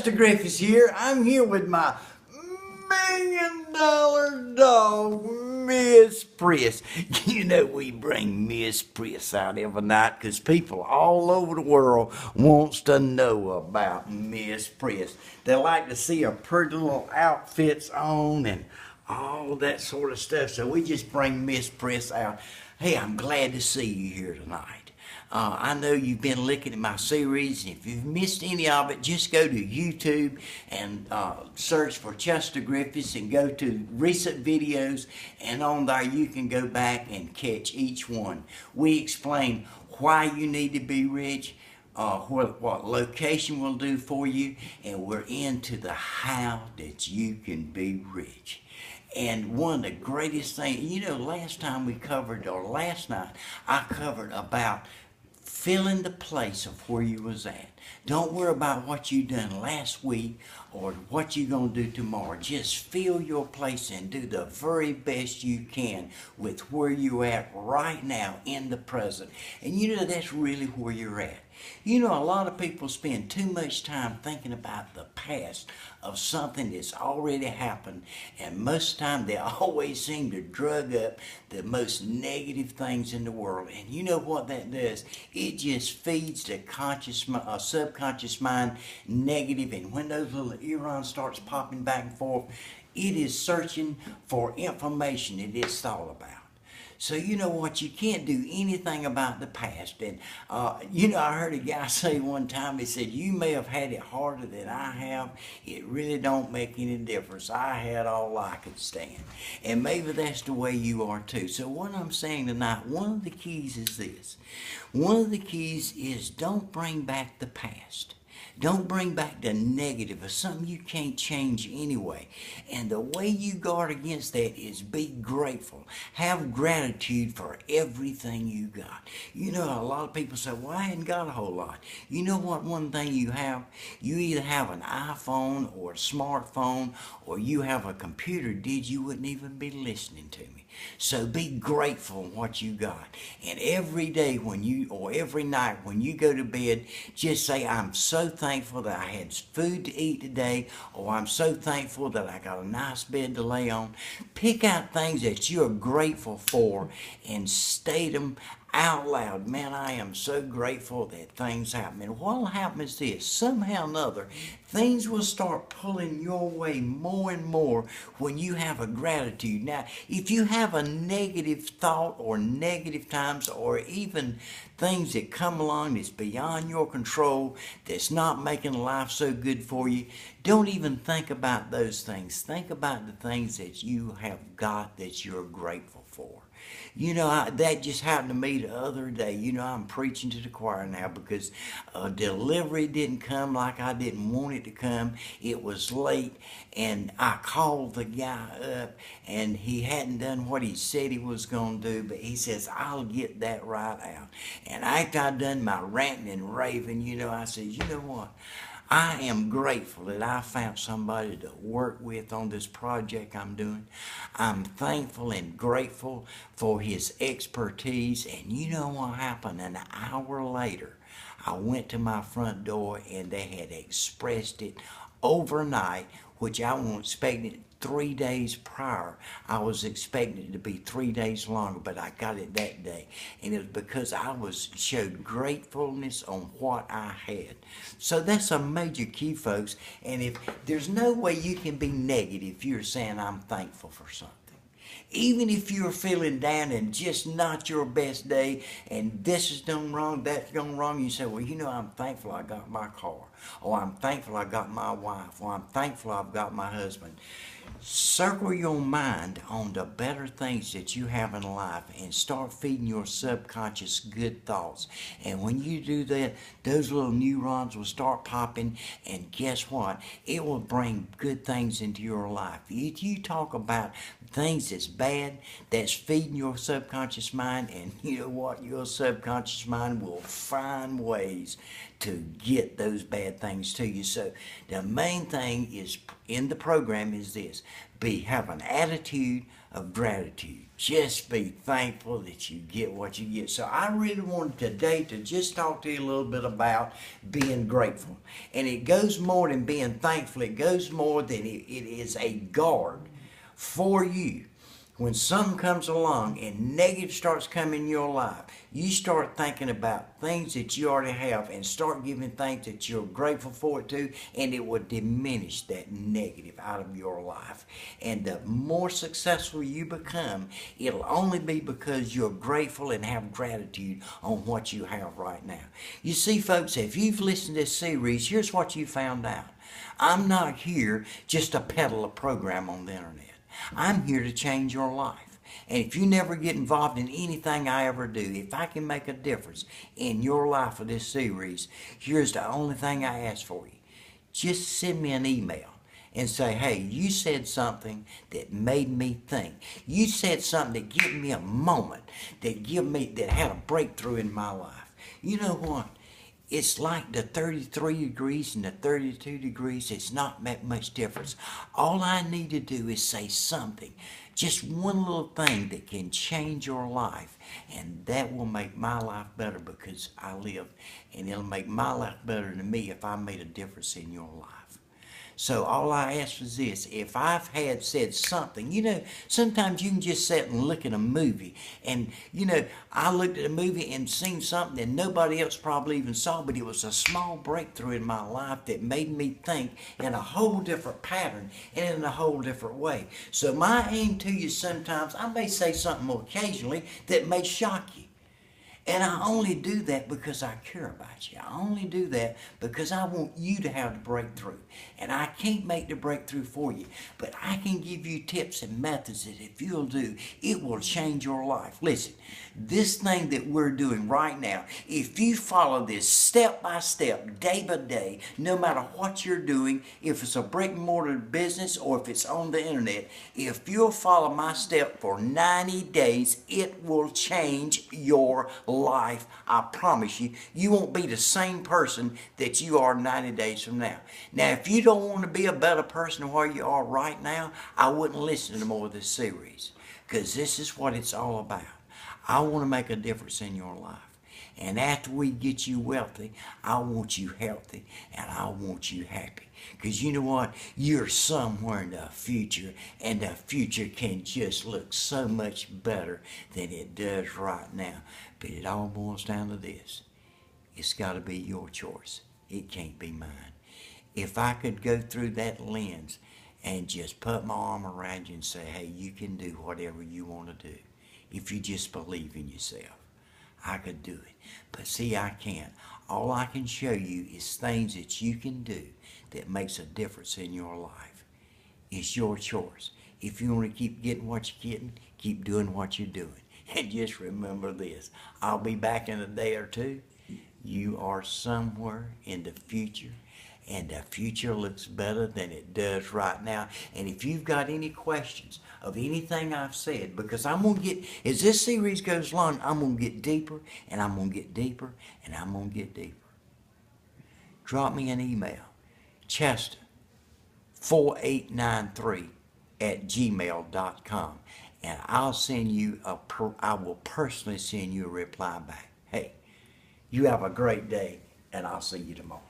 Chester Griffis here. I'm here with my $1 million dog, Miss Priss. You know we bring Miss Priss out every night because people all over the world wants to know about Miss Priss. They like to see her pretty little outfits on and all that sort of stuff. So we just bring Miss Priss out. Hey, I'm glad to see you here tonight. I know you've been looking at my series. If you've missed any of it, just go to YouTube and search for Chester Griffis and go to recent videos, and on there you can go back and catch each one. We explain why you need to be rich, what location will do for you, and we're into the how that you can be rich. And one of the greatest things, you know, last time we covered, or last night, I covered about filling the place of where you was at. Don't worry about what you done last week or what you gonna do tomorrow. Just fill your place and do the very best you can with where you at right now in the present. And you know that's really where you're at. You know, a lot of people spend too much time thinking about the past of something that's already happened, and most of the time they always seem to drug up the most negative things in the world. And you know what that does? It just feeds the subconscious mind negative, and when those little neurons starts popping back and forth, it is searching for information that it's thought about. So you know what, you can't do anything about the past. And you know, I heard a guy say one time, he said, you may have had it harder than I have, it really don't make any difference. I had all I could stand. And maybe that's the way you are too. So what I'm saying tonight, one of the keys is this. One of the keys is don't bring back the past. Don't bring back the negative or something you can't change anyway. And the way you guard against that is be grateful. Have gratitude for everything you got. You know, a lot of people say, well, I hadn't got a whole lot. You know what one thing you have? You either have an iPhone or a smartphone, or you have a computer, you wouldn't even be listening to me. So be grateful for what you got. And every day or every night when you go to bed, just say, I'm so thankful that I had food to eat today, or I'm so thankful that I got a nice bed to lay on. Pick out things that you're grateful for and state them out loud. Man, I am so grateful that things happen. And what will happen is this, somehow or another, things will start pulling your way more and more when you have a gratitude. Now, if you have a negative thought or negative times or even things that come along that's beyond your control, that's not making life so good for you, don't even think about those things. Think about the things that you have got that you're grateful for. You know, that just happened to me the other day. You know, I'm preaching to the choir now because delivery didn't come like I didn't want it to come. It was late, and I called the guy up, and he hadn't done what he said he was going to do, but he says, I'll get that right out. And after I done my ranting and raving, you know, I said, you know what? I am grateful that I found somebody to work with on this project I'm doing. I'm thankful and grateful for his expertise. And you know what happened? An hour later, I went to my front door and they had expressed it overnight, which I wasn't expecting it 3 days prior. I was expecting it to be 3 days longer, but I got it that day. And it was because I showed gratefulness on what I had. So that's a major key, folks. And if there's no way you can be negative if you're saying I'm thankful for something. Even if you're feeling down and just not your best day, and this is done wrong, that's gone wrong, you say, well, you know, I'm thankful I got my car, or I'm thankful I got my wife, or I'm thankful I've got my husband. Circle your mind on the better things that you have in life and start feeding your subconscious good thoughts. And when you do that, those little neurons will start popping, and guess what? It will bring good things into your life. If you talk about things that's bad, that's feeding your subconscious mind, and you know what? Your subconscious mind will find ways to get those bad things to you. So the main thing is in the program is this: have an attitude of gratitude. Just be thankful that you get what you get. So I really wanted today to just talk to you a little bit about being grateful. And it goes more than being thankful. It goes more than it is a guard for you. When something comes along and negative starts coming in your life, you start thinking about things that you already have and start giving thanks that you're grateful for it too, and it will diminish that negative out of your life. And the more successful you become, it'll only be because you're grateful and have gratitude on what you have right now. You see, folks, if you've listened to this series, here's what you found out. I'm not here just to peddle a program on the internet. I'm here to change your life. And if you never get involved in anything I ever do, if I can make a difference in your life with this series, here's the only thing I ask for you. Just send me an email and say, hey, you said something that made me think. You said something that gave me a moment, that had a breakthrough in my life. You know what? It's like the 33 degrees and the 32 degrees. It's not that much difference. All I need to do is say something, just one little thing that can change your life, and that will make my life better because I live, and it'll make my life better than me if I made a difference in your life. So all I ask is this: if I've said something, sometimes you can just sit and look at a movie, and I looked at a movie and seen something that nobody else probably even saw, but it was a small breakthrough in my life that made me think in a whole different pattern and in a whole different way. So my aim to you, sometimes I may say something more occasionally that may shock you. And I only do that because I care about you. I only do that because I want you to have the breakthrough. And I can't make the breakthrough for you, but I can give you tips and methods that if you'll do, it will change your life. Listen, this thing that we're doing right now, if you follow this step by step, day by day, no matter what you're doing, if it's a brick and mortar business or if it's on the internet, if you'll follow my step for 90 days, it will change your life. I promise you, you won't be the same person that you are 90 days from now. Now, if you don't want to be a better person than where you are right now, I wouldn't listen to more of this series, because this is what it's all about. I want to make a difference in your life. And after we get you wealthy, I want you healthy and I want you happy. Because you know what? You're somewhere in the future, and the future can just look so much better than it does right now. But it all boils down to this: it's got to be your choice. It can't be mine. If I could go through that lens and just put my arm around you and say, hey, you can do whatever you want to do, if you just believe in yourself, I could do it. But see, I can't. All I can show you is things that you can do that makes a difference in your life. It's your choice. If you want to keep getting what you're getting, keep doing what you're doing. And just remember this: I'll be back in a day or two. You are somewhere in the future, and the future looks better than it does right now. And if you've got any questions of anything I've said, because I'm going to get, as this series goes along, I'm going to get deeper, and I'm going to get deeper, and I'm going to get deeper. Drop me an email, Chester4893@gmail.com, and I'll send you I will personally send you a reply back. Hey, you have a great day, and I'll see you tomorrow.